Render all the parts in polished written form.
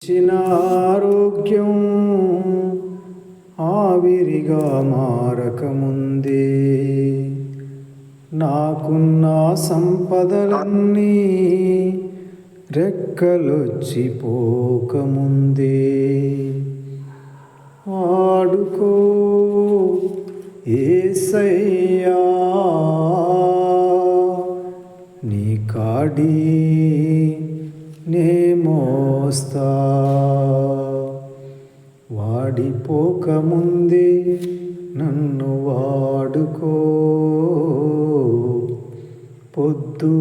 ఇచ్చిన ఆరోగ్యం ఆవిరిగా మారకముందే, నాకున్న సంపదలన్నీ రెక్కలొచ్చిపోకముందే, ఆడుకో యేసయ్యా నీ కాడి నే మోస్తా, వాడిపోకముందే నన్ను వాడుకో, పొద్దు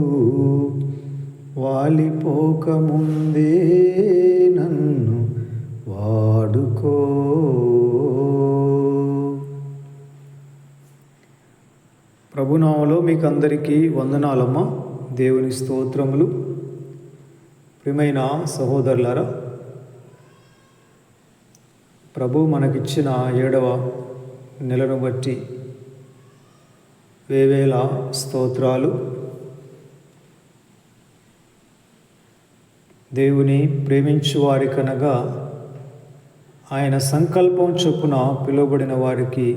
వాలిపోకముందే నన్ను వాడుకో. ప్రభునామములో మీకు అందరికీ వందనాలమ్మా. దేవుని స్తోత్రములు. ప్రియమైన సహోదరులారా, ప్రభు మనకిచ్చిన 7వ నెలను బట్టి వేవేల స్తోత్రాలు. దేవుని ప్రేమించు వారికనగా ఆయన సంకల్పం చొప్పున పిలువబడిన వారికి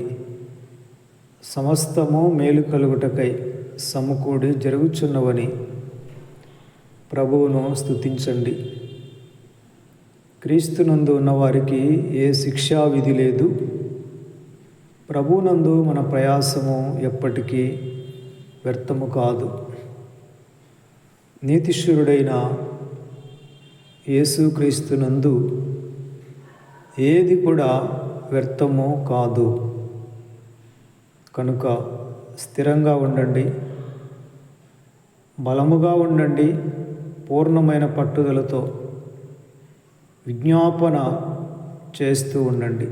సమస్తము మేలు కలుగుటకై సమకూడి జరుగుచున్నవని ప్రభువును స్తుతించండి. క్రీస్తునందు ఉన్నవారికి ఏ శిక్షా విధి లేదు. ప్రభువునందు మన ప్రయాసము ఎప్పటికీ వ్యర్థము కాదు. నీతిశూరుడైన యేసుక్రీస్తునందు ఏది కూడా వ్యర్థము కాదు. కనుక స్థిరంగా ఉండండి, బలముగా ఉండండి, పూర్ణమైన పట్టుదలతో విజ్ఞాపన చేస్తూ ఉండండి.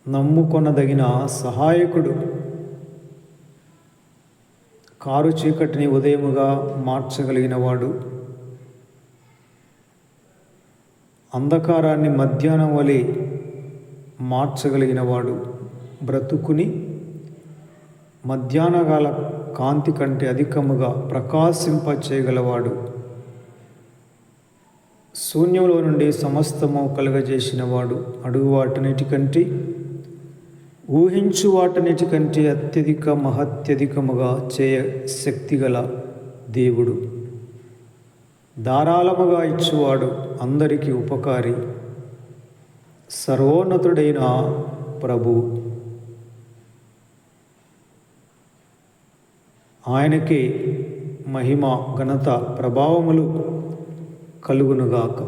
నమ్ముకొనదగిన సహాయకుడు కారు చీకటిని ఉదయముగా మార్చగలిగిన వాడు, అంధకారాన్ని మధ్యాహ్నం వలె మార్చగలిగిన వాడు, బ్రతుకుని మధ్యాహ్నకాల కాంతి కంటే అధికముగా ప్రకాశింపచేయగలవాడు, శూన్యంలో నుండి సమస్తము కలుగజేసినవాడు, అడుగు వాటన్నిటికంటే ఊహించు వాటన్నిటికంటే అత్యధిక మహత్యధికముగా చేయ శక్తిగల దేవుడు, ధారాళముగా ఇచ్చువాడు, అందరికీ ఉపకారి, సర్వోన్నతుడైన ప్రభు. ఆయనకే మహిమ, ఘనత, ప్రభావములు కలుగునుగాక.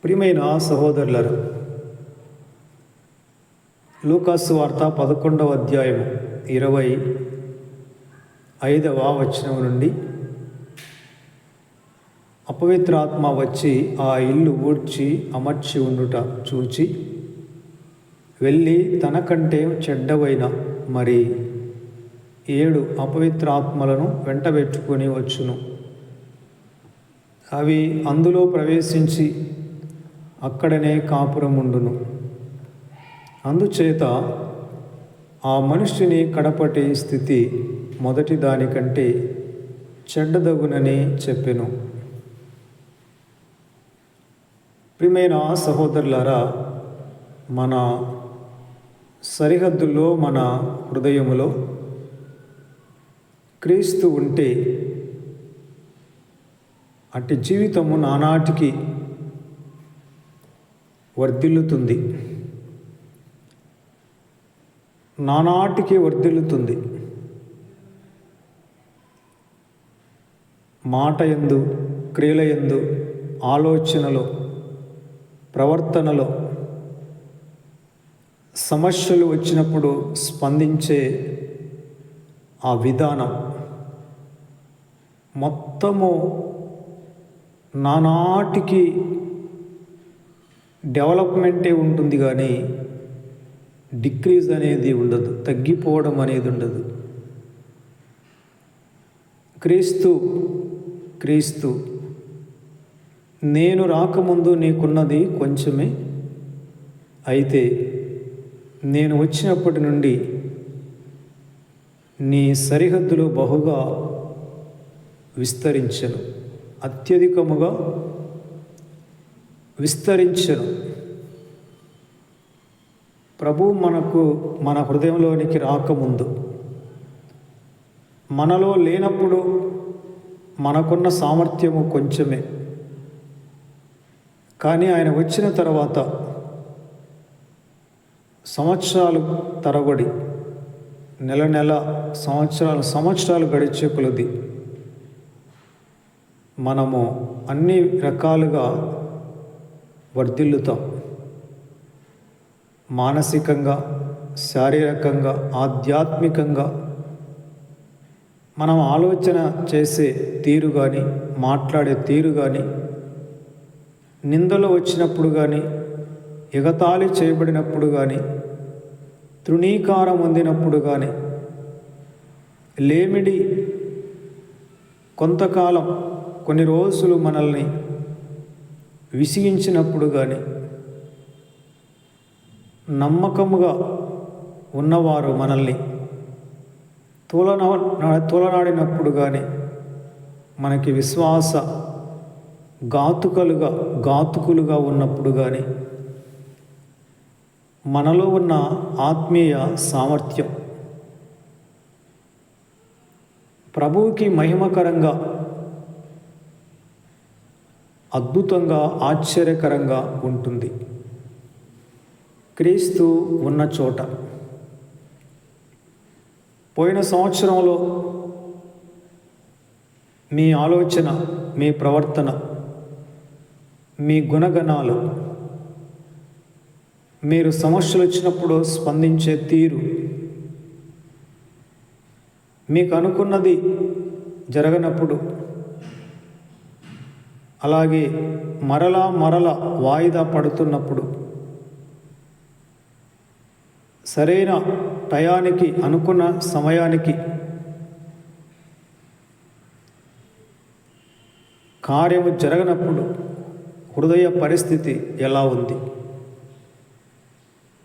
ప్రియమైన సహోదరులారా, లూకాసు వార్త 11వ అధ్యాయం 25వ వచనం నుండి, అపవిత్రాత్మ వచ్చి ఆ ఇల్లు ఊడ్చి అమర్చి ఉండుట చూచి వెళ్ళి తనకంటే చెడ్డవైన మరి 7 అపవిత్రాత్మలను వెంటబెట్టుకొని వచ్చును. అవి అందులో ప్రవేశించి అక్కడనే కాపురముండును. అందుచేత ఆ మనుష్యుని కడపటి స్థితి మొదటి దానికంటే చెడ్డదగునని చెప్పెను. ప్రియమైన సహోదరులారా, మన సరిహద్దుల్లో, మన హృదయములో క్రీస్తు ఉంటే అట్టి జీవితము నానాటికి వర్ధిల్లుతుంది, నానాటికి వర్ధిల్లుతుంది. మాట యందు, క్రియల యందు, ఆలోచనలో, ప్రవర్తనలో సమస్యలు వచ్చినప్పుడు స్పందించే ఆ విధానం మొత్తము నానాటికి డెవలప్మెంటే ఉంటుంది, కానీ డిక్రీజ్ అనేది ఉండదు, తగ్గిపోవడం అనేది ఉండదు. క్రీస్తు నేను రాకముందు నీకున్నది కొంచెమే, అయితే నేను వచ్చినప్పటి నుండి నీ సరిహద్దులు బహుగా విస్తరించెను, అత్యధికముగా విస్తరించెను. ప్రభువు మన హృదయంలోనికి రాకముందు, మనలో లేనప్పుడు మనకున్న సామర్థ్యము కొంచెమే. కానీ ఆయన వచ్చిన తర్వాత సంవత్సరాలు తరబడి, నెల నెల, సంవత్సరాలు గడిచే కొలది మనము అన్ని రకాలుగా వర్ధిల్లుతాం. మానసికంగా, శారీరకంగా, ఆధ్యాత్మికంగా మనం ఆలోచన చేసే తీరు కానీ, మాట్లాడే తీరు కానీ, నిందలు వచ్చినప్పుడు కానీ, ఎగతాళి చేయబడినప్పుడు కానీ, తృణీకారం పొందినప్పుడు కానీ, లేమిడి కొంతకాలం కొన్ని రోజులు మనల్ని విసిగించినప్పుడు కానీ, నమ్మకముగా ఉన్నవారు మనల్ని తోలనాడినప్పుడు కానీ, మనకి విశ్వాస ఘాతుకులుగా ఉన్నప్పుడు కానీ, మనలో ఉన్న ఆత్మీయ సామర్థ్యం ప్రభువుకి మహిమకరంగా, అద్భుతంగా, ఆశ్చర్యకరంగా ఉంటుంది. క్రీస్తు ఉన్న చోట. పోయిన సంవత్సరంలో మీ ఆలోచన, మీ ప్రవర్తన, మీ గుణగణాలు, మీరు సమస్యలు వచ్చినప్పుడు స్పందించే తీరు, మీకు అనుకున్నది జరగనప్పుడు, అలాగే మరలా వాయిదా పడుతున్నప్పుడు, సరైన టయానికి, అనుకున్న సమయానికి కార్యము జరగనప్పుడు హృదయ పరిస్థితి ఎలా ఉంది?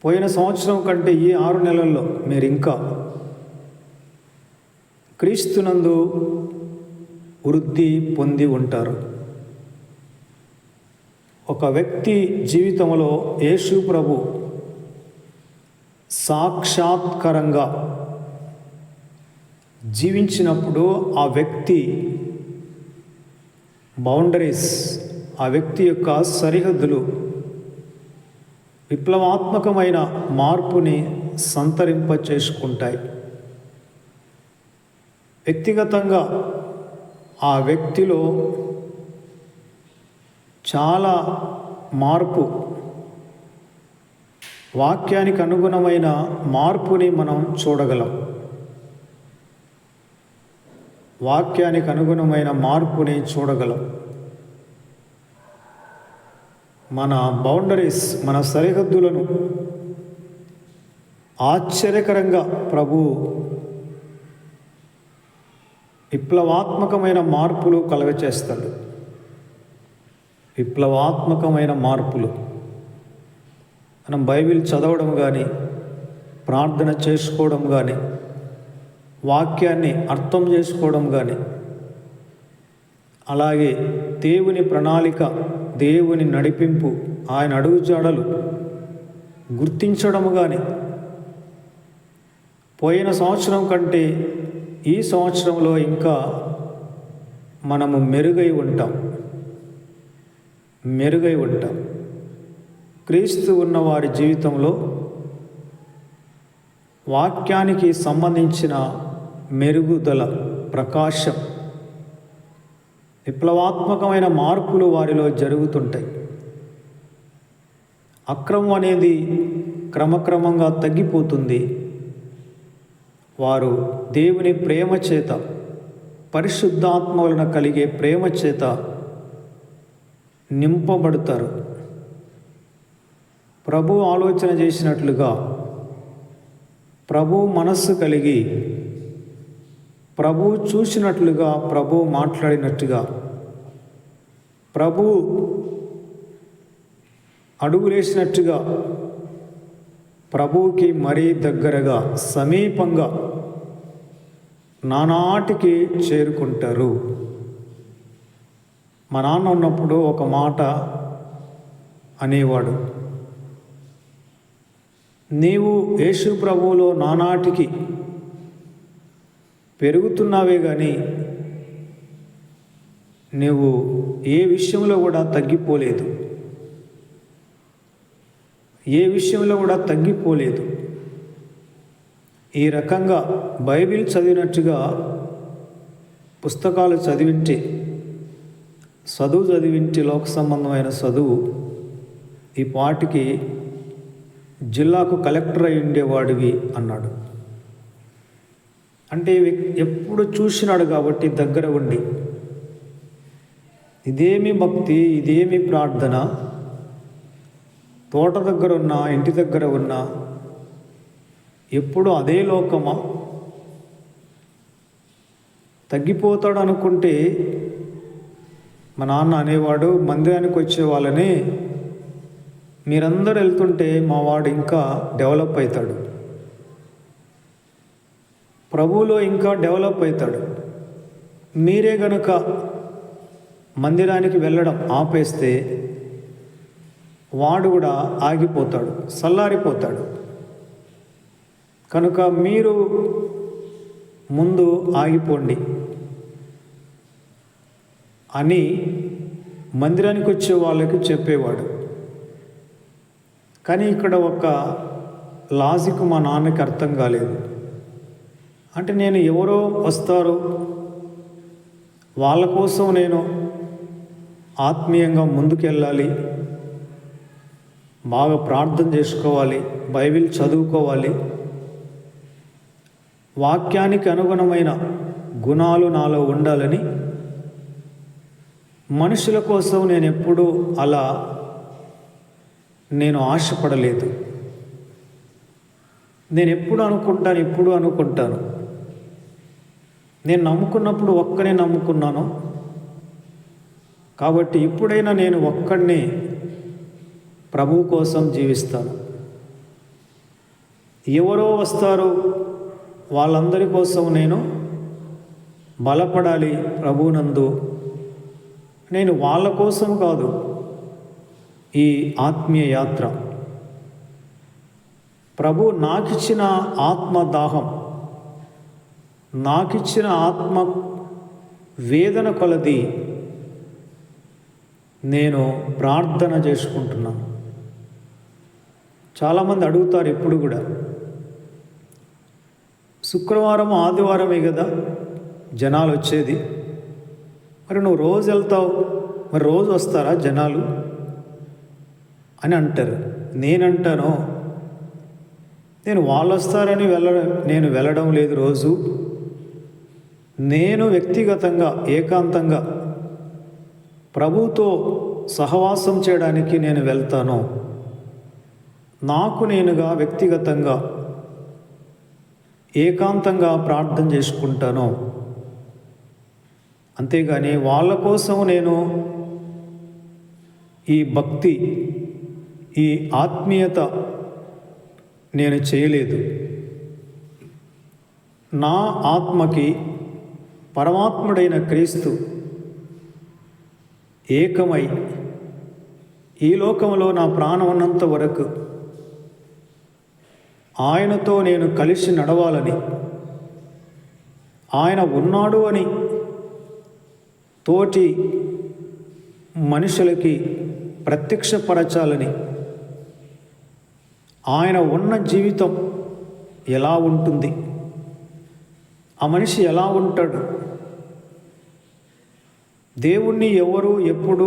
పోయిన సంవత్సరం కంటే ఈ 6 నెలల్లో మీరు ఇంకా క్రీస్తునందు వృద్ధి పొంది ఉంటారు. ఒక వ్యక్తి జీవితంలో యేసు ప్రభు సాక్షాత్కారంగా జీవించినప్పుడు ఆ వ్యక్తి బౌండరీస్, ఆ వ్యక్తి యొక్క సరిహద్దులు విప్లవాత్మకమైన మార్పుని సంతరింప చేసుకుంటాయి. వ్యక్తిగతంగా ఆ వ్యక్తిలో చాలా మార్పు, వాక్యానికి అనుగుణమైన మార్పుని మనం చూడగలం. వాక్యానికి అనుగుణమైన మార్పుని చూడగలం. మన బౌండరీస్, మన సరిహద్దులను ఆశ్చర్యకరంగా ప్రభు విప్లవాత్మకమైన మార్పులు కలుగచేస్తాడు. విప్లవాత్మకమైన మార్పులు. మనం బైబిల్ చదవడం కానీ, ప్రార్థన చేసుకోవడం కానీ, వాక్యాన్ని అర్థం చేసుకోవడం కానీ, అలాగే దేవుని ప్రణాళిక, దేవుని నడిపింపు, ఆయన అడుగుజాడలు గుర్తించడము కానీ, పోయిన సంవత్సరం కంటే ఈ సంవత్సరంలో ఇంకా మనము మెరుగై ఉంటాం. క్రీస్తు ఉన్న వారి జీవితంలో వాక్యానికి సంబంధించిన మెరుగుదల, ప్రకాశం, విప్లవాత్మకమైన మార్పులు వారిలో జరుగుతుంటాయి. అక్రమం అనేది క్రమక్రమంగా తగ్గిపోతుంది. వారు దేవుని ప్రేమ చేత, పరిశుద్ధాత్మ వలన కలిగే ప్రేమ చేత నింపబడతారు. ప్రభు ఆలోచన చేసినట్లుగా, ప్రభు మనస్సు కలిగి, ప్రభు చూసినట్లుగా, ప్రభు మాట్లాడినట్టుగా, ప్రభు అడుగులేసినట్టుగా ప్రభువుకి మరీ దగ్గరగా, సమీపంగా నానాటికి చేరుకుంటారు. మా నాన్న ఉన్నప్పుడు ఒక మాట అనేవాడు, నీవు యేసు ప్రభువులో నానాటికి పెరుగుతున్నావే కానీ నువ్వు ఏ విషయంలో కూడా తగ్గిపోలేదు, ఏ విషయంలో కూడా తగ్గిపోలేదు. ఈ రకంగా బైబిల్ చదివినట్టుగా పుస్తకాలు చదివింటి లోక సంబంధమైన చదువు ఈ పాటికి జిల్లాకు కలెక్టర్ అయి ఉండేవాడివి అన్నాడు. అంటే ఎప్పుడు చూసినాడు కాబట్టి దగ్గర ఉండి, ఇదేమి భక్తి, ఇదేమి ప్రార్థన, తోట దగ్గర ఉన్నా ఇంటి దగ్గర ఉన్నా ఎప్పుడు అదే లోకమా, తగ్గిపోతాడు అనుకుంటే మా నాన్న అనేవాడు, మందిరానికి వచ్చే వాళ్ళని మీరందరూ వెళ్తుంటే మా వాడు ఇంకా డెవలప్ అవుతాడు, ప్రభువులో ఇంకా డెవలప్ అవుతాడు. మీరే గనుక మందిరానికి వెళ్ళడం ఆపేస్తే వాడు కూడా ఆగిపోతాడు, చల్లారిపోతాడు. కనుక మీరు ముందు ఆగిపోండి అని మందిరానికి వచ్చే వాళ్ళకి చెప్పేవాడు. కానీ ఇక్కడ ఒక లాజిక్ మా నాన్నకి అర్థం కాలేదు. అంటే నేను ఎవరో వస్తారో వాళ్ళ కోసం నేను ఆత్మీయంగా ముందుకెళ్ళాలి, బాగా ప్రార్థన చేసుకోవాలి, బైబిల్ చదువుకోవాలి, వాక్యానికి అనుగుణమైన గుణాలు నాలో ఉండాలని మనుషుల కోసం నేను ఎప్పుడూ అలా ఆశపడలేదు. నేను ఎప్పుడు అనుకుంటాను, నేను నమ్ముకున్నప్పుడు ఒక్కనే నమ్ముకున్నాను కాబట్టి ఇప్పుడైనా నేను ఒక్కడినే ప్రభువు కోసం జీవిస్తాను. ఎవరో వస్తారు, వాళ్ళందరి కోసం నేను బలపడాలి ప్రభువునందు. నేను వాళ్ళ కోసం కాదు ఈ ఆత్మీయ యాత్ర. ప్రభు నాకిచ్చిన ఆత్మదాహం, నాకిచ్చిన ఆత్మ వేదన కొలది నేను ప్రార్థన చేసుకుంటున్నాను. చాలామంది అడుగుతారు ఎప్పుడు కూడా, శుక్రవారం ఆదివారమే కదా జనాలు వచ్చేది, మరి నువ్వు రోజు వెళ్తావు, మరి రోజు వస్తారా జనాలు అని అంటారు. నేనంటాను, నేను వాళ్ళు వస్తారని నేను వెళ్ళడం లేదు. రోజు నేను వ్యక్తిగతంగా ఏకాంతంగా ప్రభువుతో సహవాసం చేయడానికి నేను వెళ్తాను. నాకు నేనుగా వ్యక్తిగతంగా ఏకాంతంగా ప్రార్థన చేసుకుంటాను. అంతేగాని వాళ్ళ కోసం నేను ఈ భక్తి, ఈ ఆత్మీయత నేను చేయలేదు. నా ఆత్మకి పరమాత్ముడైన క్రీస్తు ఏకమై ఈ లోకంలో నా ప్రాణం ఉన్నంత వరకు ఆయనతో నేను కలిసి నడవాలని, ఆయన ఉన్నాడు అని తోటి మనుషులకి ప్రత్యక్షపరచాలని, ఆయన ఉన్న జీవితం ఎలా ఉంటుంది, ఆ మనిషి ఎలా ఉంటాడు, దేవుణ్ణి ఎవరు ఎప్పుడు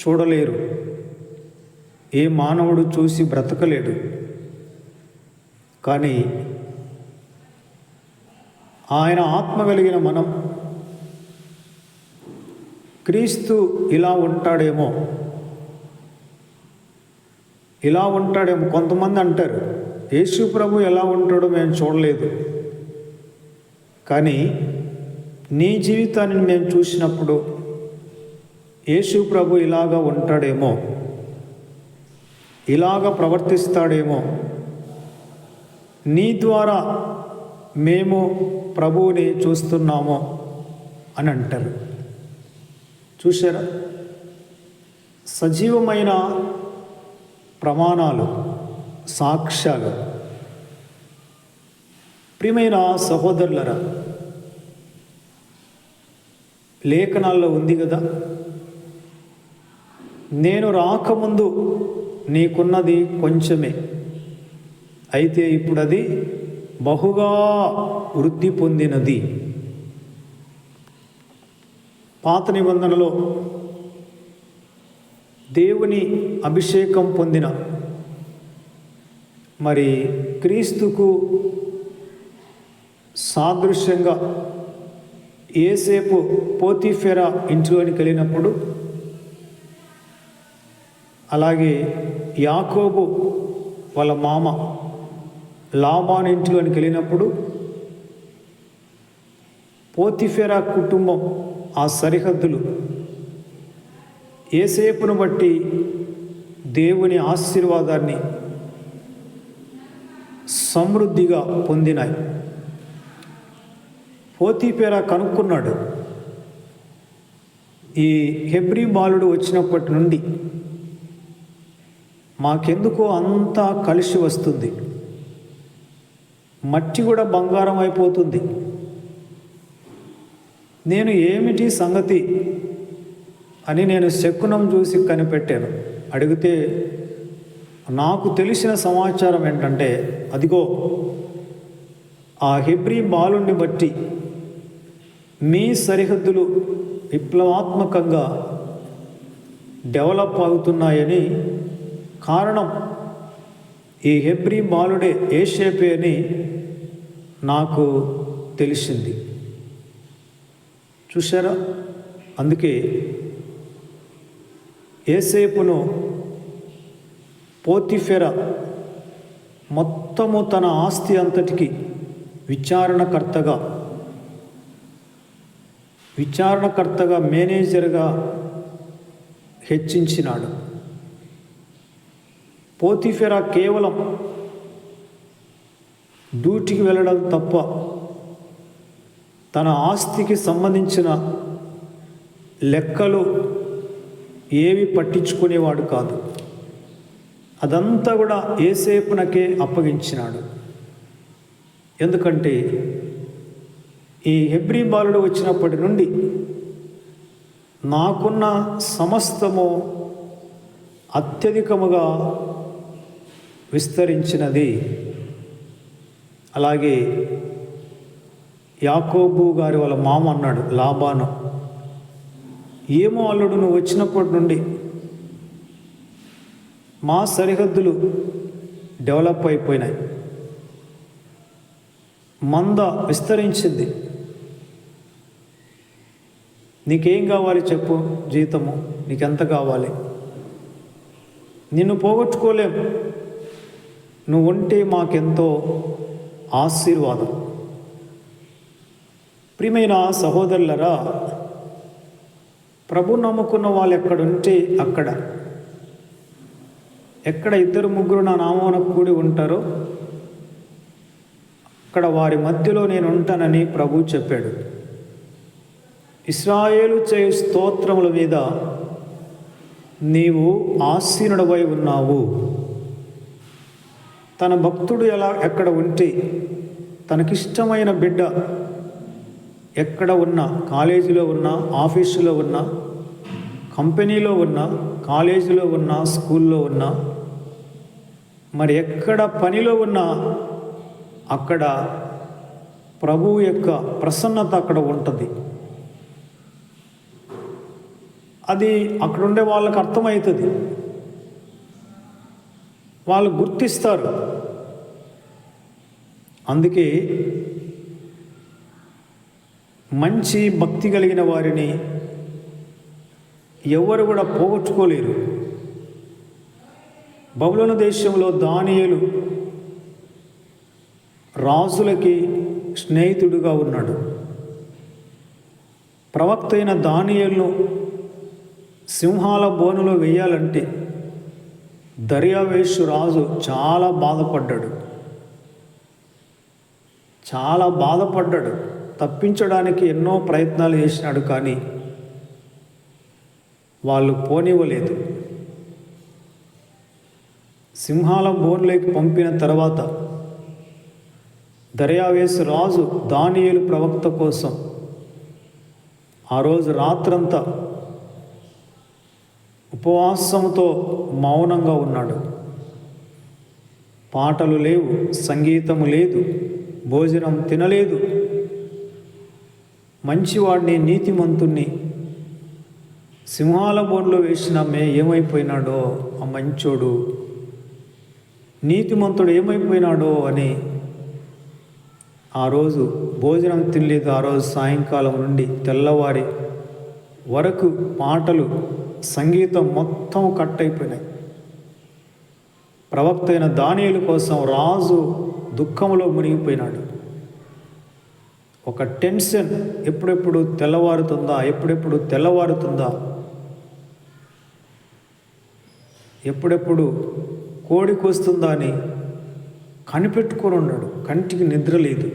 చూడలేరు, ఏ మానవుడు చూసి బ్రతకలేడు. కానీ ఆయన ఆత్మ కలిగిన మనం క్రీస్తు ఇలా ఉంటాడేమో. కొంతమంది అంటారు, యేసు ప్రభు ఎలా ఉంటాడో మేము చూడలేదు, కానీ నీ జీవితాన్ని మేము చూసినప్పుడు యేసు ప్రభు ఇలాగా ఉంటాడేమో, ఇలాగా ప్రవర్తిస్తాడేమో, నీ ద్వారా మేము ప్రభువుని చూస్తున్నామో అని అంటారు. చూశారా? సజీవమైన ప్రమాణాలు, సాక్ష్యాలు. ప్రియమైన సహోదరులరా, లేఖనాల్లో ఉంది కదా, నేను రాకముందు నీకున్నది కొంచెమే, అయితే ఇప్పుడు అది బహుగా వృద్ధి పొందినది. పాత నిబంధనలో దేవుని అభిషేకం పొందిన మరి క్రీస్తుకు సాదృశ్యంగా యోసేపు పోతీఫెరా ఇంట్లోనికి వెళ్ళినప్పుడు, అలాగే యాకోబు వాళ్ళ మామ లాబాను ఇంట్లోనికి వెళ్ళినప్పుడు పోతీఫెరా కుటుంబం ఆ సరిహద్దులు యోసేపును బట్టి దేవుని ఆశీర్వాదాన్ని సమృద్ధిగా పొందినాయి. పోతీఫెరా కనుక్కున్నాడు, ఈ హెబ్రీ బాలుడు వచ్చినప్పటి నుండి మాకెందుకో అంతా కలిసి వస్తుంది, మట్టి కూడా బంగారం అయిపోతుంది, నేను ఏమిటి సంగతి అని నేను శకునం చూసి కనిపెట్టాను. అడిగితే నాకు తెలిసిన సమాచారం ఏంటంటే, అదిగో ఆ హెబ్రీ బాలుని బట్టి మీ సరిహద్దులు విప్లవాత్మకంగా డెవలప్ అవుతున్నాయని, కారణం ఈ హెబ్రీ బాలుడే యోసేపే అని నాకు తెలిసింది. చూశారా? అందుకే యోసేపును పోతీఫెరా మొత్తము తన ఆస్తి అంతటికి విచారణకర్తగా మేనేజర్గా హెచ్చించినాడు. పోతీఫెరా కేవలం డ్యూటీకి వెళ్ళడం తప్ప తన ఆస్తికి సంబంధించిన లెక్కలు ఏవి పట్టించుకునేవాడు కాదు. అదంతా కూడా యోసేపునకే అప్పగించినాడు. ఎందుకంటే ఈ హెబ్రీ బాలుడు వచ్చినప్పటి నుండి నాకున్న సమస్తము అత్యధికముగా విస్తరించినది. అలాగే యాకోబు గారి వాళ్ళ మామ అన్నాడు లాబాను, ఏమో అల్లుడు నువ్వు వచ్చినప్పటి నుండి మా సరిహద్దులు డెవలప్ అయిపోయినాయి, మంద విస్తరించింది, నీకేం కావాలి చెప్పు, జీతము నీకెంత కావాలి, నిన్ను పోగొట్టుకోలేం, నువ్వు ఉంటే మాకెంతో ఆశీర్వాదం. ప్రియమైన సహోదరులరా, ప్రభు నమ్ముకున్న వాళ్ళు ఎక్కడుంటే ఎక్కడ 2-3 నా నామమున కూడి ఉంటారో అక్కడ వారి మధ్యలో నేను ఉంటానని ప్రభు చెప్పాడు. ఇశ్రాయేలు చేయు స్తోత్రముల మీద నీవు ఆసీనుడవై ఉన్నావు. తన భక్తుడు ఎక్కడ ఉంటే, తనకిష్టమైన బిడ్డ ఎక్కడ ఉన్నా, కాలేజీలో ఉన్నా, ఆఫీసులో ఉన్నా, కంపెనీలో ఉన్నా, కాలేజీలో ఉన్నా, స్కూల్లో ఉన్నా, మరి ఎక్కడ పనిలో ఉన్నా అక్కడ ప్రభువు యొక్క ప్రసన్నత అక్కడ ఉంటుంది. అది అక్కడుండే వాళ్ళకి అర్థమవుతుంది, వాళ్ళు గుర్తిస్తారు. అందుకే మంచి భక్తి కలిగిన వారిని ఎవరు కూడా పోగొట్టుకోలేరు. బబులోను దేశంలో దానియేలు రాజులకి స్నేహితుడుగా ఉన్నాడు. ప్రవక్త అయిన దానియేలును సింహాల బోనులో వేయాలంటే దర్యావేషు రాజు చాలా బాధపడ్డాడు. తప్పించడానికి ఎన్నో ప్రయత్నాలు చేసినాడు, కానీ వాళ్ళు పోనివ్వలేదు. సింహాల బోన్లోకి పంపిన తర్వాత దర్యావేసు రాజు దానియేలు ప్రవక్త కోసం ఆ రోజు రాత్రంతా ఉపవాసంతో మౌనంగా ఉన్నాడు. పాటలు లేవు, సంగీతము లేదు, భోజనం తినలేదు. మంచివాడిని, నీతిమంతుణ్ణి సింహాల బోన్లో వేసిన ఏమైపోయినాడో, ఆ మంచోడు నీతిమంతుడు ఏమైపోయినాడో అని ఆ రోజు భోజనం తినలేదు. ఆ రోజు సాయంకాలం నుండి తెల్లవారి వరకు పాటలు, సంగీతం మొత్తం కట్ అయిపోయినాయి. ప్రవక్త అయిన దానియేలు కోసం రాజు దుఃఖంలో మునిగిపోయినాడు. ఒక టెన్షన్, ఎప్పుడెప్పుడు తెల్లవారుతుందా, ఎప్పుడెప్పుడు తెల్లవారుతుందా, ఎప్పుడెప్పుడు కోడికి వస్తుందా అని కనిపెట్టుకొని ఉన్నాడు. కంటికి నిద్ర లేదు.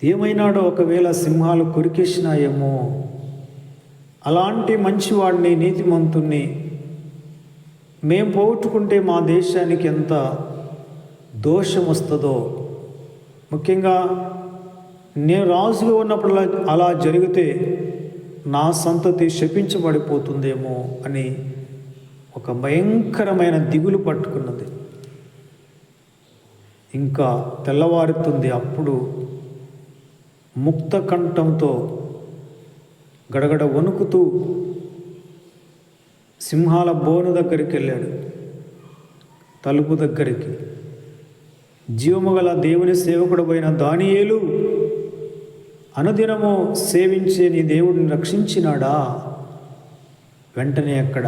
ఏమైనాడో, ఒకవేళ సింహాలు కొరికేసినాయేమో, అలాంటి మంచివాడిని, నీతిమంతుణ్ణి మేము పోగొట్టుకుంటే మా దేశానికి ఎంత దోషం వస్తుందో, ముఖ్యంగా నేను రాజుగా ఉన్నప్పుడు అలా జరిగితే నా సంతతి శపించబడిపోతుందేమో అని ఒక భయంకరమైన దిగులు పట్టుకున్నది. ఇంకా తెల్లవారుతుంది. అప్పుడు ముక్త కంఠంతో గడగడ వణుకుతూ సింహాల బోను దగ్గరికి వెళ్ళాడు. తలుపు దగ్గరికి. జీవము గల దేవుని సేవకుడు పోయిన దానియేలు, అనుదినము సేవించే నీ దేవుడిని రక్షించినాడా? వెంటనే అక్కడ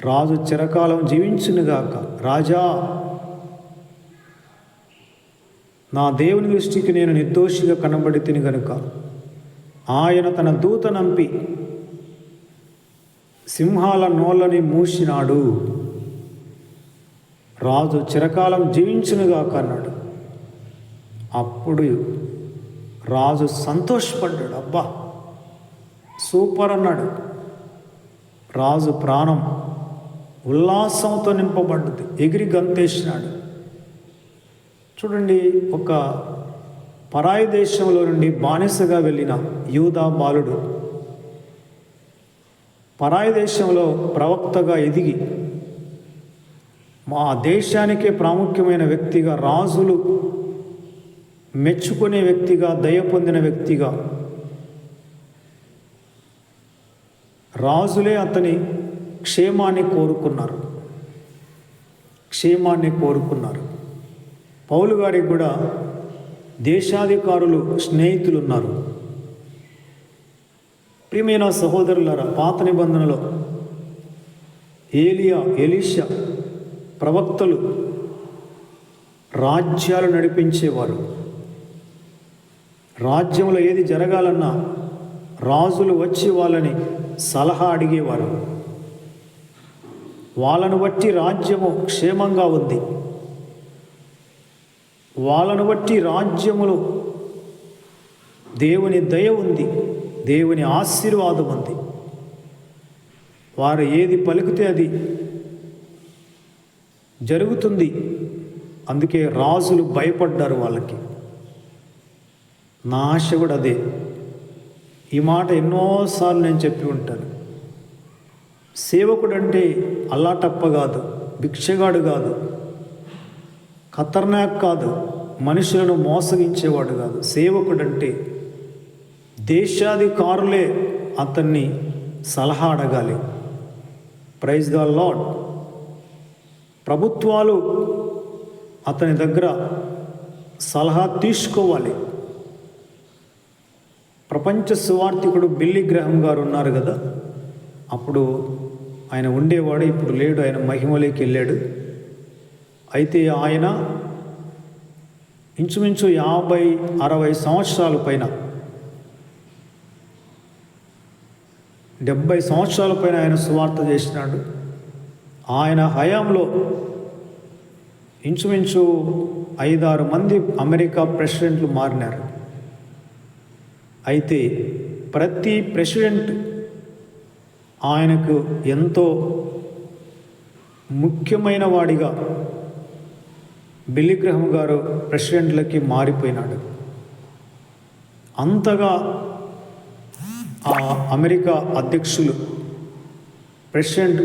రాజు చిరకాలం జీవించునుగాక. రాజా, నా దేవుని దృష్టికి నేను నిర్దోషిగా కనబడి తిని గనుక ఆయన తన దూత నంపి సింహాల నోళ్ళని మూసినాడు. రాజు చిరకాలం జీవించునుగాక అన్నాడు. అప్పుడు రాజు సంతోషపడ్డాడు. అబ్బా, సూపర్ అన్నాడు. రాజు ప్రాణం ఉల్లాసంతో నింపబడ్డది. ఎగిరి గంతేసినాడు. చూడండి, ఒక పరాయి దేశంలో నుండి బానిసగా వెళ్ళిన యూదా బాలుడు పరాయి దేశంలో ప్రవక్తగా ఎదిగి మా దేశానికే ప్రాముఖ్యమైన వ్యక్తిగా, రాజులు మెచ్చుకునే వ్యక్తిగా, దయ పొందిన వ్యక్తిగా, రాజులే అతని క్షేమాన్ని కోరుకున్నారు. పౌలు గారికి కూడా దేశాధికారులు స్నేహితులు ఉన్నారు. ప్రియమైన సహోదరులారా, పాత నిబంధనలో ఏలియా, ఎలీషా ప్రవక్తలు రాజ్యాలు నడిపించేవారు. రాజ్యంలో ఏది జరగాలన్నా రాజులు వచ్చి వాళ్ళని సలహా అడిగేవారు. వాళ్ళను బట్టి రాజ్యము క్షేమంగా ఉంది. వాళ్ళను బట్టి రాజ్యములో దేవుని దయ ఉంది, దేవుని ఆశీర్వాదం ఉంది. వారు ఏది పలికితే అది జరుగుతుంది. అందుకే రాజులు భయపడ్డారు వాళ్ళకి. నా ఆశ కూడా అదే. ఈ మాట ఎన్నోసార్లు నేను చెప్పి ఉంటాను. సేవకుడు అంటే అల్లాటప్ప కాదు, భిక్షగాడు కాదు, ఖతర్నాక్ కాదు, మనుషులను మోసగించేవాడు కాదు. సేవకుడు అంటే దేశాధికారులే అతన్ని సలహా అడగాలి. Praise the lord. ప్రభుత్వాలు అతని దగ్గర సలహా తీసుకోవాలి. ప్రపంచ సువార్థికుడు బిల్లీ గ్రహం గారు ఉన్నారు కదా, అప్పుడు ఆయన ఉండేవాడు, ఇప్పుడు లేడు, ఆయన మహిమలోకి వెళ్ళాడు. అయితే ఆయన ఇంచుమించు 50-60 సంవత్సరాల పైన, 70 సంవత్సరాల పైన ఆయన సువార్త చేసినాడు. ఆయన హయాంలో ఇంచుమించు 5-6 మంది అమెరికా ప్రెసిడెంట్లు మారినారు. అయితే ప్రతి ప్రెసిడెంట్ ఆయనకు ఎంతో ముఖ్యమైన వాడిగా బిల్లీ గ్రహం గారు ప్రెసిడెంట్లకి మారిపోయినాడు. అంతగా ఆ అమెరికా అధ్యక్షులు ప్రెసిడెంట్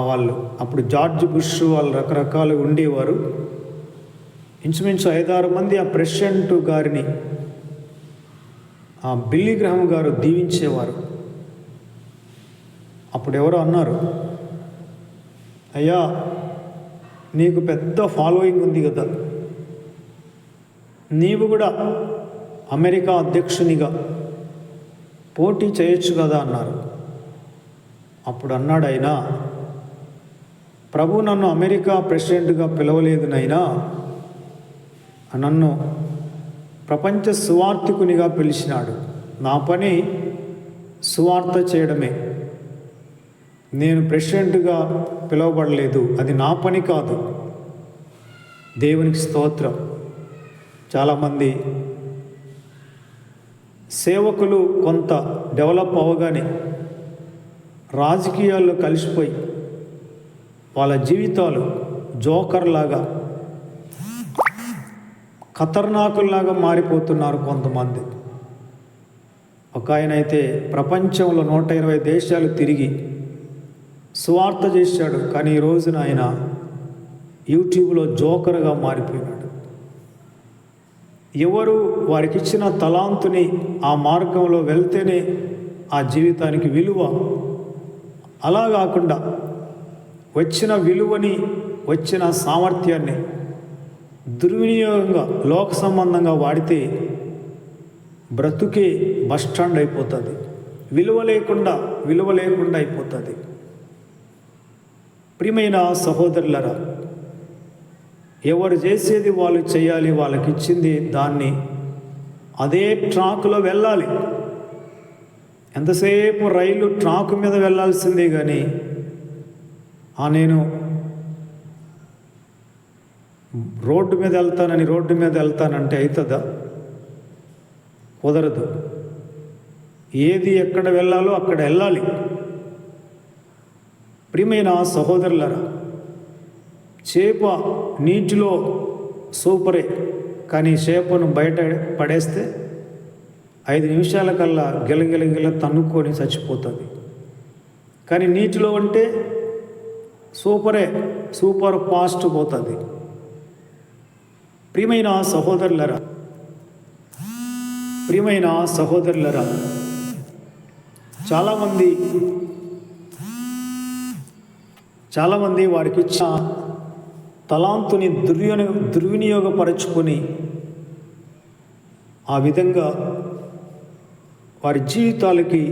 వాళ్ళు అప్పుడు జార్జ్ బుష్ వాళ్ళు రకరకాలు ఉండేవారు. ఇంచుమించు 5-6 మంది ఆ ప్రెసిడెంట్ గారిని ఆ బిల్లీ గ్రహం గారు దీవించేవారు. అప్పుడు ఎవరో అన్నారు, అయ్యా నీకు పెద్ద ఫాలోయింగ్ ఉంది కదా, నీవు కూడా అమెరికా అధ్యక్షునిగా పోటీ చేయొచ్చు కదా అన్నారు. అప్పుడు అన్నాడు ఆయన, ప్రభు నన్ను అమెరికా ప్రెసిడెంట్గా పిలవలేదు నైనా, నన్ను ప్రపంచ సువార్థికునిగా పిలిచినాడు. నా పని సువార్త చేయడమే, నేను ప్రెసిడెంట్గా పిలువబడలేదు, అది నా పని కాదు. దేవునికి స్తోత్రం. చాలామంది సేవకులు కొంత డెవలప్ అవ్వగానే రాజకీయాల్లో కలిసిపోయి వాళ్ళ జీవితాలు జోకర్లాగా ఖతర్నాకుల్లాగా మారిపోతున్నారు కొంతమంది. ఒక ఆయన అయితే ప్రపంచంలో 120 దేశాలు తిరిగి సువార్త చేశాడు, కానీ ఈ రోజున ఆయన యూట్యూబ్లో జోకర్గా మారిపోయినాడు. ఎవరు వారికి ఇచ్చిన తలాంతుని ఆ మార్గంలో వెళ్తేనే ఆ జీవితానికి విలువ, అలా కాకుండా వచ్చిన విలువని వచ్చిన సామర్థ్యాన్ని దుర్వినియోగంగా లోక సంబంధంగా వాడితే బ్రతుకే బస్టాండ్ అయిపోతుంది, విలువ లేకుండా అయిపోతుంది. ప్రియమైన సహోదరులరా, ఎవరు చేసేది వాళ్ళు చేయాలి, వాళ్ళకి ఇచ్చింది దాన్ని అదే ట్రాక్లో వెళ్ళాలి. ఎంతసేపు రైలు ట్రాక్ మీద వెళ్ళాల్సిందే కానీ నేను రోడ్డు మీద వెళ్తానంటే అవుతుందా? కుదరదు. ఏది ఎక్కడ వెళ్ళాలో అక్కడ వెళ్ళాలి. ప్రియమైన సహోదరులరా, చేప నీటిలో సూపరే, కానీ చేపను బయట పడేస్తే 5 నిమిషాల కల్లా గిలగిలగిల తన్నుకొని చచ్చిపోతుంది. కానీ నీటిలో అంటే సూపర్ ఫాస్ట్ పోతుంది. ప్రియమైన సహోదరులరా, చాలామంది వారికి ఇచ్చిన తలాంతుని దుర్వినియోగపరచుకొని ఆ విధంగా వారి జీవితాలకి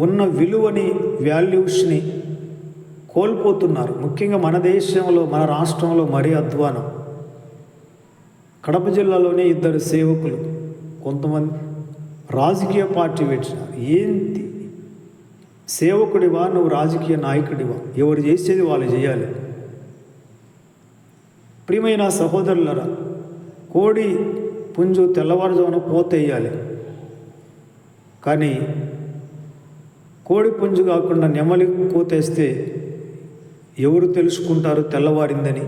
ఉన్న విలువని, వాల్యూస్ని కోల్పోతున్నారు. ముఖ్యంగా మన దేశంలో, మన రాష్ట్రంలో మరీ అధ్వానం. కడప జిల్లాలోనే 2 సేవకులు కొంతమంది రాజకీయ పార్టీ పెట్టినారు. ఏంటి సేవకుడివా నువ్వు, రాజకీయ నాయకుడివా? ఎవరు చేసేది వాళ్ళు చేయాలి. ప్రియమైన సహోదరులరా, కోడి పుంజు తెల్లవారుజామున పోతేయాలి, కానీ కోడి పుంజు కాకుండా నెమలి కోతేస్తే ఎవరు తెలుసుకుంటారు తెల్లవారిందని?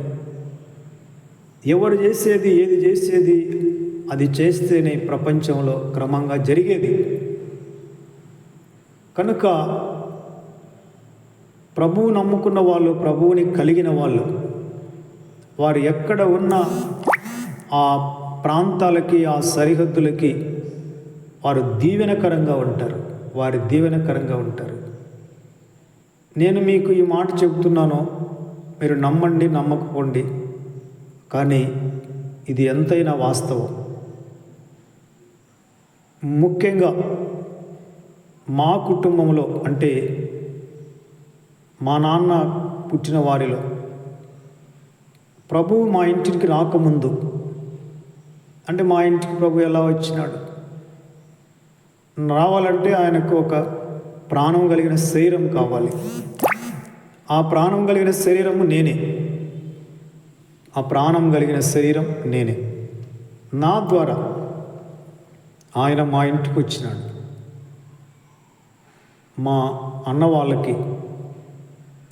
ఎవరు చేసేది, ఏది చేసేది అది చేస్తేనే ప్రపంచంలో క్రమంగా జరిగేది. కనుక ప్రభువు నమ్ముకున్న వాళ్ళు, ప్రభువుని కలిగిన వాళ్ళు, వారు ఎక్కడ ఉన్న ఆ ప్రాంతాలకి, ఆ సరిహద్దులకి వారు దీవెనకరంగా ఉంటారు. నేను మీకు ఈ మాట చెబుతున్నాను, మీరు నమ్మండి నమ్మకపోండి, కానీ ఇది ఎంతైనా వాస్తవం. ముఖ్యంగా మా కుటుంబంలో, అంటే మా నాన్న పుట్టిన వారిలో ప్రభువు మా ఇంటికి రాకముందు, అంటే మా ఇంటికి ప్రభు ఎలా వచ్చినాడు? రావాలంటే ఆయనకు ఒక ప్రాణం కలిగిన శరీరం కావాలి. ఆ ప్రాణం కలిగిన శరీరము నేనే. నా ద్వారా ఆయన మా ఇంటికి వచ్చినాడు. మా అన్న వాళ్ళకి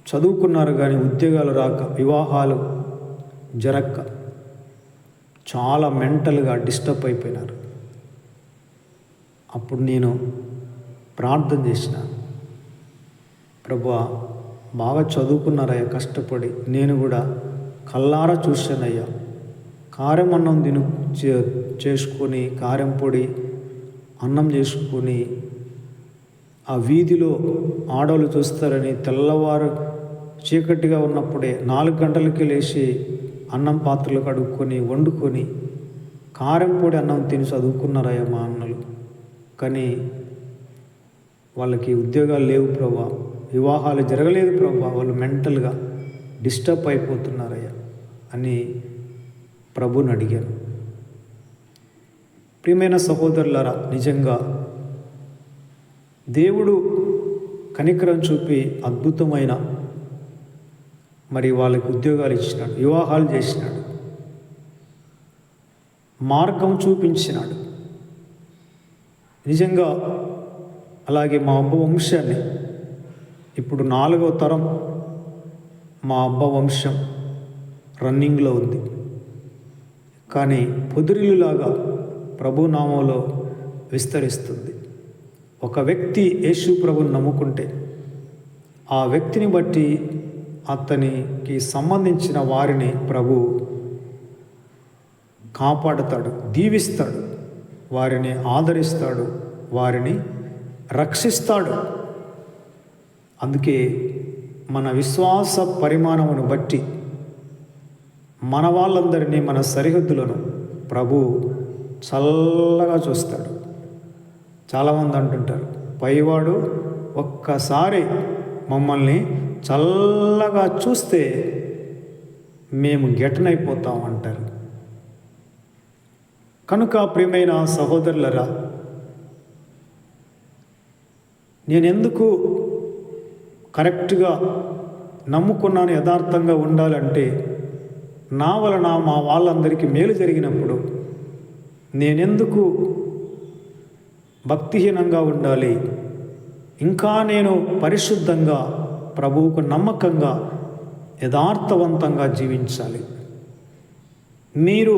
చదువుకున్నారు కానీ ఉద్యోగాలు రాక, వివాహాలు జరక్క చాలా మెంటల్గా డిస్టర్బ్ అయిపోయినారు. అప్పుడు నేను ప్రార్థన చేసిన, ప్రభువా బాగా చదువుకున్నారయ్యా కష్టపడి, నేను కూడా కల్లారా చూశానయ్యా, కారం అన్నం చేసుకొని కారం పొడి అన్నం చేసుకొని ఆ వీధిలో ఆడవాళ్ళు చూస్తారని తెల్లవారు చీకటిగా ఉన్నప్పుడే 4 గంటలకి లేచి అన్నం పాత్రలు కడుక్కొని వండుకొని కారం పొడి అన్నం తిని చదువుకున్నారయ్యా మా అన్నలు. కానీ వాళ్ళకి ఉద్యోగాలు లేవు ప్రభా, వివాహాలు జరగలేదు ప్రభా, వాళ్ళు మెంటల్గా డిస్టర్బ్ అయిపోతున్నారయ్యా అని ప్రభుని అడిగాను. ప్రియమైన సహోదరులారా, నిజంగా దేవుడు కనికరం చూపి అద్భుతమైన మరి వాళ్ళకి ఉద్యోగాలు ఇచ్చినాడు, వివాహాలు చేసినాడు, మార్గం చూపించినాడు. నిజంగా అలాగే మా అబ్బ వంశాన్ని ఇప్పుడు 4వ తరం మా అబ్బ వంశం రన్నింగ్లో ఉంది. కానీ పొదిరిల్లులాగా ప్రభునామంలో విస్తరిస్తుంది. ఒక వ్యక్తి యేసు ప్రభుని నమ్ముకుంటే ఆ వ్యక్తిని బట్టి అతనికి సంబంధించిన వారిని ప్రభు కాపాడుతాడు, దీవిస్తాడు, వారిని ఆదరిస్తాడు, వారిని రక్షిస్తాడు. అందుకే మన విశ్వాస పరిమాణమును బట్టి మన వాళ్ళందరినీ, మన సరిహద్దులను ప్రభు చల్లగా చూస్తాడు. చాలామంది అంటుంటారు, పైవాడు ఒక్కసారి మమ్మల్ని చల్లగా చూస్తే మేము గెటనైపోతాం అంటారు. కనుక ప్రియమైన సహోదరులరా, నేనెందుకు కరెక్ట్గా నమ్ముకున్నాను, యథార్థంగా ఉండాలంటే నా వలన మా వాళ్ళందరికీ మేలు జరిగినప్పుడు నేనెందుకు భక్తిహీనంగా ఉండాలి, ఇంకా నేను పరిశుద్ధంగా ప్రభువుకు నమ్మకంగా యథార్థవంతంగా జీవించాలి. మీరు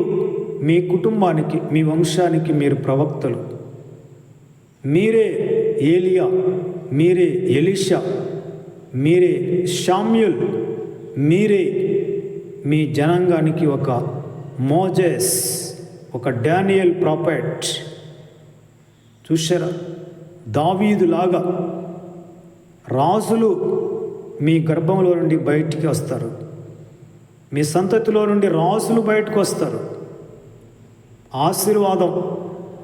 మీ కుటుంబానికి, మీ వంశానికి మీరు ప్రవక్తలు. మీరే ఏలియా, మీరే ఎలీషా, మీరే శామ్యూల్, మీరే మీ జనాంగానికి ఒక మోజెస్, ఒక డానియల్ ప్రాఫెట్. చూశారా, దావీదులాగా రాజులు మీ గర్భంలో నుండి బయటికి వస్తారు, మీ సంతతిలో నుండి రాజులు బయటకు వస్తారు. ఆశీర్వాదం,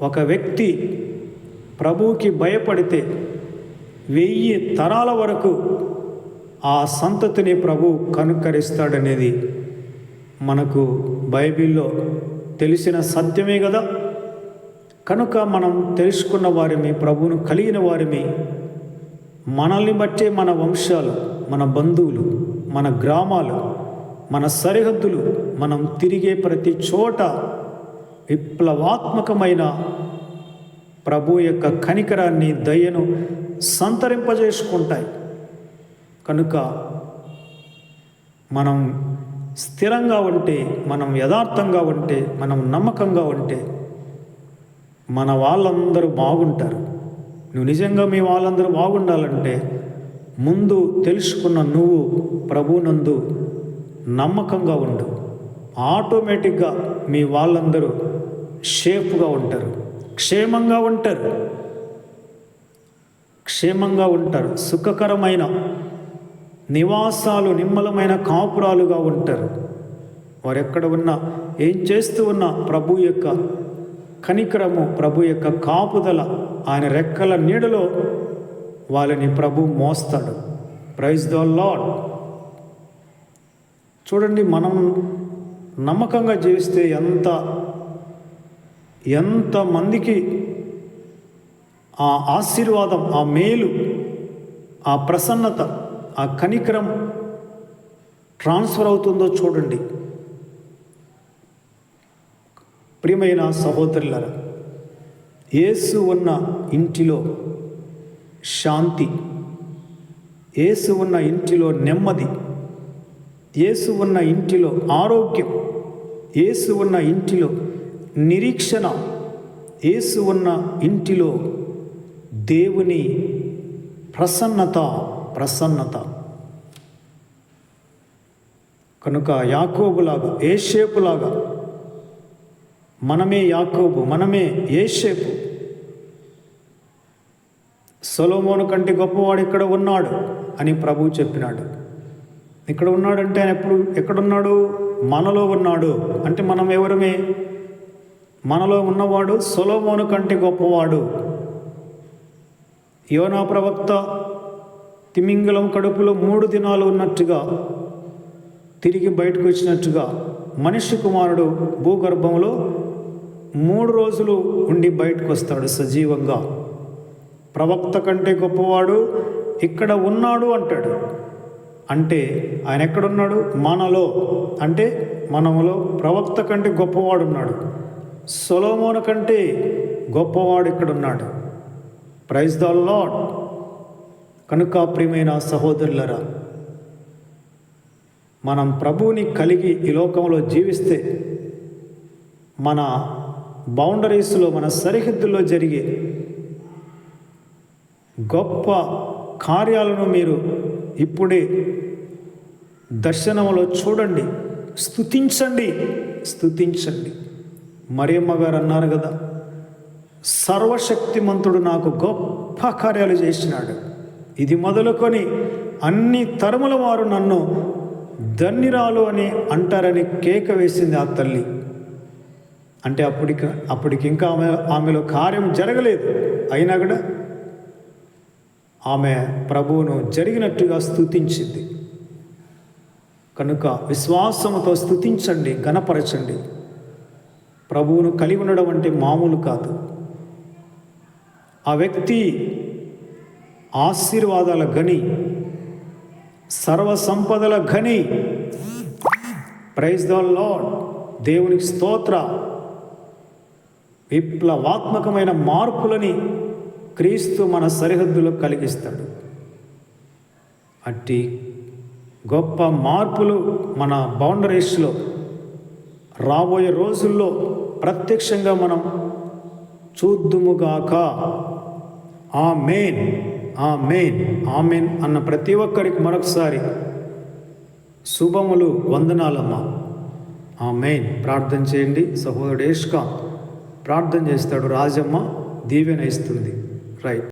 ఒక వ్యక్తి ప్రభువుకి భయపడితే 1000 తరాల వరకు ఆ సంతతిని ప్రభు కనుకరిస్తాడనేది మనకు బైబిల్లో తెలిసిన సత్యమే కదా. కనుక మనం తెలుసుకున్న వారిని, ప్రభువును కలిగిన వారిని, మనల్ని బట్టే మన వంశాలు, మన బంధువులు, మన గ్రామాలు, మన సరిహద్దులు, మనం తిరిగే ప్రతి చోట విప్లవాత్మకమైన ప్రభు యొక్క కనికరాన్ని, దయను సంతరింపజేసుకుంటాయి. కనుక మనం స్థిరంగా ఉంటే, మనం యథార్థంగా ఉంటే, మనం నమ్మకంగా ఉంటే మన వాళ్ళందరూ బాగుంటారు. నువ్వు నిజంగా మీ వాళ్ళందరూ బాగుండాలంటే ముందు తెలుసుకున్న నువ్వు ప్రభునందు నమ్మకంగా ఉండు. ఆటోమేటిక్గా మీ వాళ్ళందరూ సేఫ్గా ఉంటారు, క్షేమంగా ఉంటారు, క్షేమంగా ఉంటారు. సుఖకరమైన నివాసాలు, నిమ్మలమైన కాపురాలుగా ఉంటారు. వారు ఎక్కడ ఉన్నా, ఏం చేస్తూ ఉన్నా ప్రభు యొక్క కనికరము, ప్రభు యొక్క కాపుదల, ఆయన రెక్కల నీడలో వాళ్ళని ప్రభు మోస్తాడు. Praise the lord. చూడండి, మనం నమ్మకంగా జీవిస్తే ఎంత మందికి ఆ ఆశీర్వాదం, ఆ మేలు, ఆ ప్రసన్నత, ఆ కనికరం ట్రాన్స్ఫర్ అవుతుందో చూడండి. ప్రియమైన సహోదరులారా, యేసు ఉన్న ఇంటిలో శాంతి, యేసు ఉన్న ఇంటిలో నెమ్మది, యేసు ఉన్న ఇంటిలో ఆరోగ్యం, యేసు ఉన్న ఇంటిలో నిరీక్షణ, యేసు ఉన్న ఇంటిలో దేవుని ప్రసన్నత. కనుక యాకోబులాగా, యోసేపులాగా మనమే యాకోబు, మనమే యోసేపు. సొలొమోను కంటే గొప్పవాడు ఇక్కడ ఉన్నాడు అని ప్రభువు చెప్పినాడు. ఇక్కడ ఉన్నాడంటే ఆయన ఎక్కడున్నాడు? మనలో ఉన్నాడు. అంటే మనం ఎవరమే? మనలో ఉన్నవాడు సొలొమోను కంటే గొప్పవాడు. యోనా ప్రవక్త తిమింగలం కడుపులో 3 దినాలు ఉన్నట్టుగా తిరిగి బయటకు వచ్చినట్టుగా మనిషి కుమారుడు భూగర్భంలో 3 రోజులు ఉండి బయటకు వస్తాడు సజీవంగా. ప్రవక్త కంటే గొప్పవాడు ఇక్కడ ఉన్నాడు అంటాడు. అంటే ఆయన ఎక్కడున్నాడు? మనలో. అంటే మనములో ప్రవక్త కంటే గొప్పవాడు ఉన్నాడు. సొలొమోను కంటే గొప్పవాడు ఇక్కడున్నాడు. Praise the lord. కనుక ప్రియమైన సహోదరులరా, మనం ప్రభువుని కలిగి ఈ లోకంలో జీవిస్తే మన బౌండరీస్లో, మన సరిహద్దుల్లో జరిగే గొప్ప కార్యాలను మీరు ఇప్పుడే దర్శనంలో చూడండి. స్తుతించండి. మరియమ్మ గారు అన్నారు కదా, సర్వశక్తిమంతుడు నాకు గొప్ప కార్యాలు చేసినాడు. ఇది మొదలుకొని అన్ని తరముల వారు నన్ను ధన్యురాలు అని అంటారని కేక వేసింది ఆ తల్లి. అంటే అప్పటికి ఇంకా ఆమెలో కార్యం జరగలేదు. అయినా కూడా ఆమె ప్రభువును జరిగినట్టుగా స్తుతించింది. కనుక విశ్వాసముతో స్తుతించండి, ఘనపరచండి. ప్రభువును కలిగి ఉండడం అంటే మామూలు కాదు. ఆ వ్యక్తి ఆశీర్వాదాల గని, సర్వ సంపదల గని. Praise the lord. దేవునికి స్తోత్ర. విప్లవాత్మకమైన మార్పులని క్రీస్తు మన సరిహద్దులో కలిగిస్తాడు. అట్టి గొప్ప మార్పులు మన బౌండరీస్లో రాబోయే రోజుల్లో ప్రత్యక్షంగా మనం చూద్దుముగాక. ఆమేన్, ఆమేన్, ఆమేన్ అన్న ప్రతి ఒక్కరికి మరొకసారి శుభములు, వందనాలమ్మా. ఆమేన్. ప్రార్థన చేయండి. సహోదరుడు ఏష్కా ప్రార్థన చేస్తాడు. రాజమ్మ దీవెన ఇస్తుంది. రైట్.